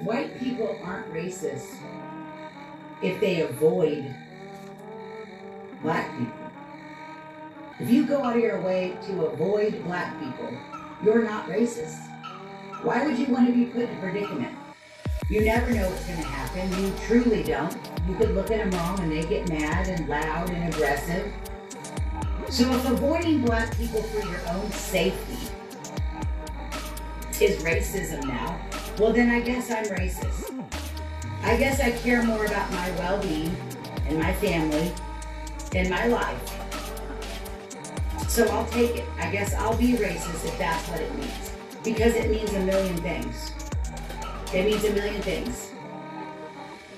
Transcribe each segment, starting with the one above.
White people aren't racist if they avoid black people. If you go out of your way to avoid black people, you're not racist. Why would you want to be put in a predicament? You never know what's going to happen. You truly don't. You could look at them wrong and they get mad and loud and aggressive. So if avoiding black people for your own safety is racism now, well then I guess I'm racist. I guess I care more about my well-being and my family and my life. So I'll take it. I guess I'll be racist if that's what it means. Because it means a million things. It means a million things.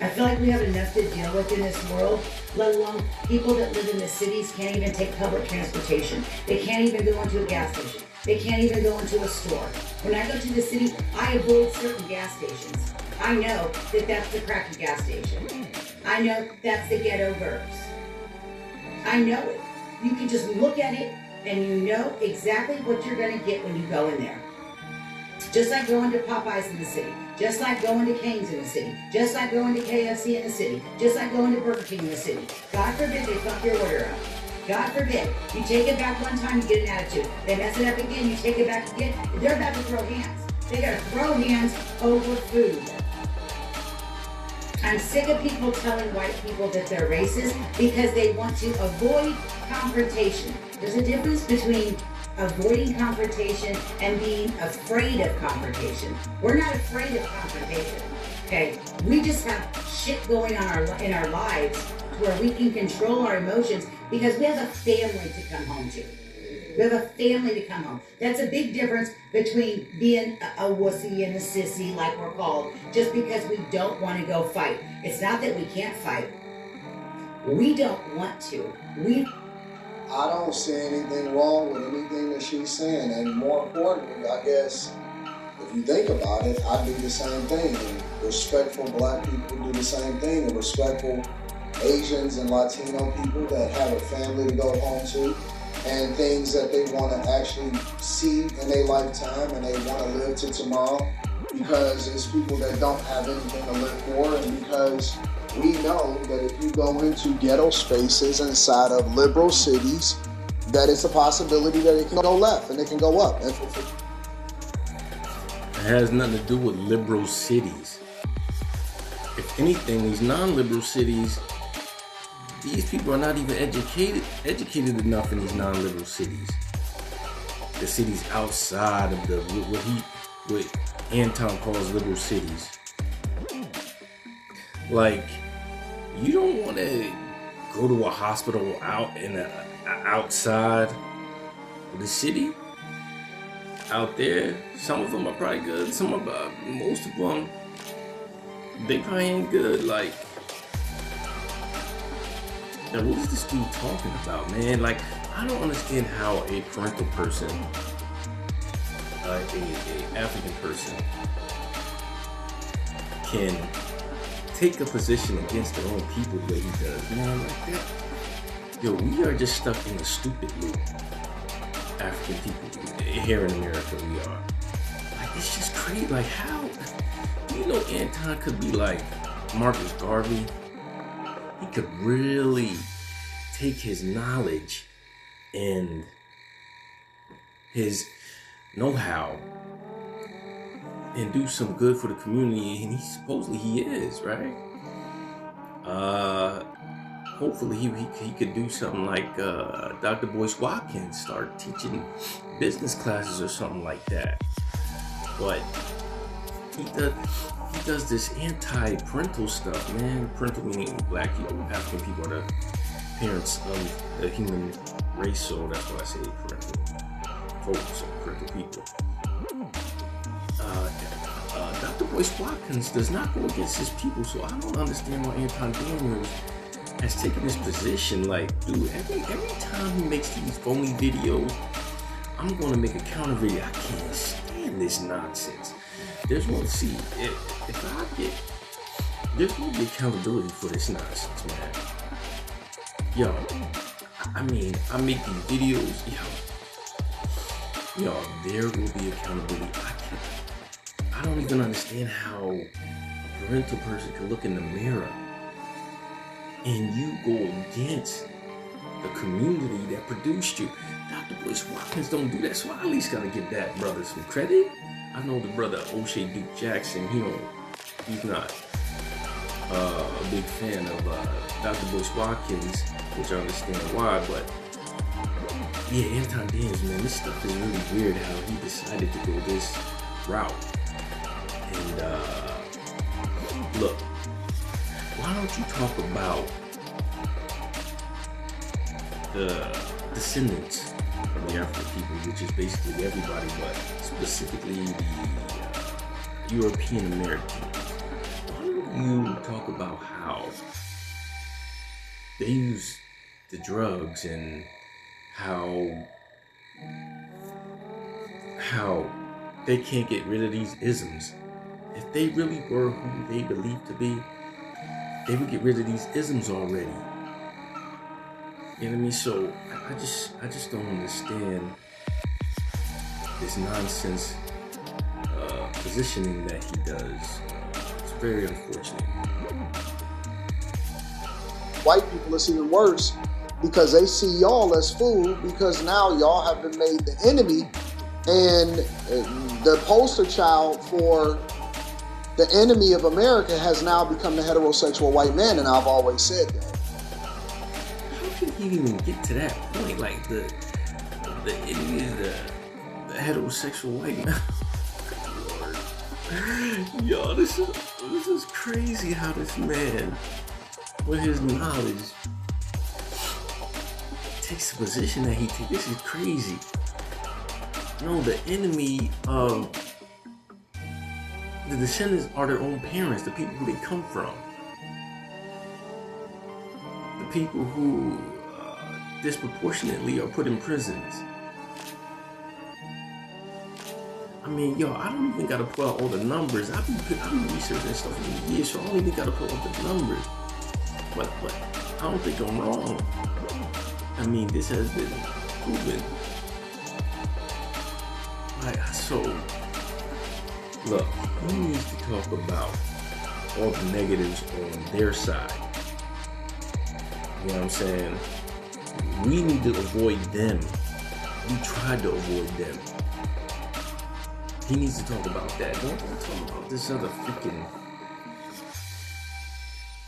I feel like we have enough to deal with in this world, let alone people that live in the cities can't even take public transportation. They can't even go into a gas station. They can't even go into a store. When I go to the city, I avoid certain gas stations. I know that that's the cracky gas station. I know that's the ghetto verbs. I know it. You can just look at it and you know exactly what you're gonna get when you go in there. Just like going to Popeyes in the city, just like going to Cane's in the city, just like going to KFC in the city, just like going to Burger King in the city. God forbid they fuck your order up. God forbid. You take it back one time, you get an attitude. They mess it up again, you take it back again. They're about to throw hands. They gotta throw hands over food. I'm sick of people telling white people that they're racist because they want to avoid confrontation. There's a difference between avoiding confrontation and being afraid of confrontation. We're not afraid of confrontation, okay? We just have shit going on in our lives where we can control our emotions because we have a family to come home to. We have a family to come home. That's a big difference between being a wussy and a sissy, like we're called, just because we don't want to go fight. It's not that we can't fight. We don't want to. I don't see anything wrong with anything that she's saying, and more importantly, I guess, if you think about it, I do the same thing, and respectful black people do the same thing, and respectful Asians and Latino people that have a family to go home to, and things that they want to actually see in their lifetime, and they want to live to tomorrow, because it's people that don't have anything to live for, and because we know that if you go into ghetto spaces inside of liberal cities, that it's a possibility that it can go left and it can go up. It has nothing to do with liberal cities. If anything, these non-liberal cities, these people are not even educated enough in these non-liberal cities. The cities outside of what Anton calls liberal cities. Like, you don't want to go to a hospital outside of the city. Out there, some of them are probably good. Most of them, they probably ain't good. Like, now what is this dude talking about, man? Like, I don't understand how a parental person, a African person, can take a position against their own people the way he does, man. Like that. Yo, we are just stuck in a stupid loop. African people here in America, we are. Like, it's just crazy. Like, how? You know, Anton could be like Marcus Garvey. He could really take his knowledge and his know-how and do some good for the community, and supposedly he is, right? Hopefully he could do something like Dr. Boyce Watkins, start teaching business classes or something like that. But he does this anti-parental stuff, man. Parental meaning black people, African people are the parents of the human race, so that's why I say parental folks or parental people. Dr. Boyce Watkins does not go against his people, so I don't understand why Anton Daniels has taken this position. Like, dude, every time he makes these phony videos, I'm going to make a counter video. I can't stand this nonsense. There's no, there's no accountability for this nonsense, man. Yo, I mean, I make these videos, yo, there will be accountability. I don't even understand how a parental person can look in the mirror and you go against the community that produced you. Dr. Boyce Watkins don't do that, so I at least gotta give that brother some credit. I know the brother O'Shea Duke Jackson, he's not a big fan of Dr. Boyce Watkins, which I understand why, but yeah, Anton Daniels, man, this stuff is really weird how he decided to go this route. And look, why don't you talk about the descendants of the African people, which is basically everybody, but specifically the European Americans? Why don't you talk about how they use the drugs and how they can't get rid of these isms? If they really were who they believed to be, they would get rid of these isms already. You know what I mean? So I just don't understand this nonsense positioning that he does. It's very unfortunate. White people, it's even worse because they see y'all as food because now y'all have been made the enemy and the poster child for the enemy of America has now become the heterosexual white man, and I've always said that. How can he even get to that point? Like the enemy is the heterosexual white man. Lord. Yo, this is crazy how this man, with his knowledge, takes the position that he takes. This is crazy. No, the enemy of the descendants are their own parents, the people who they come from, the people who disproportionately are put in prisons. I mean, yo, I don't even gotta put out all the numbers. I've been researching stuff for years, so I don't even gotta put out the numbers. But I don't think I'm wrong. I mean, this has been proven. So, look, he needs to talk about all the negatives on their side. You know what I'm saying? We need to avoid them. We tried to avoid them. He needs to talk about that. Don't talk about this other freaking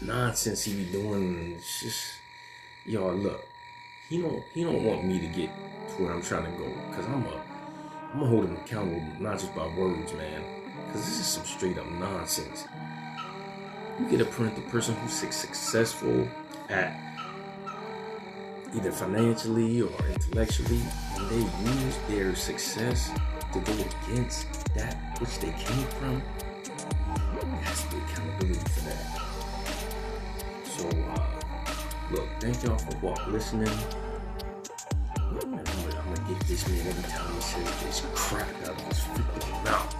nonsense he be doing. It's just, y'all, look, he don't want me to get to where I'm trying to go, because I'm gonna hold him accountable, not just by words, man, because this is some straight up nonsense. You get a parental person who's successful at either financially or intellectually, and they use their success to go against that which they came from. That's the accountability for that. So, look, thank y'all for listening. Look, man, I'm gonna get this man every time he says this crap out of his freaking mouth.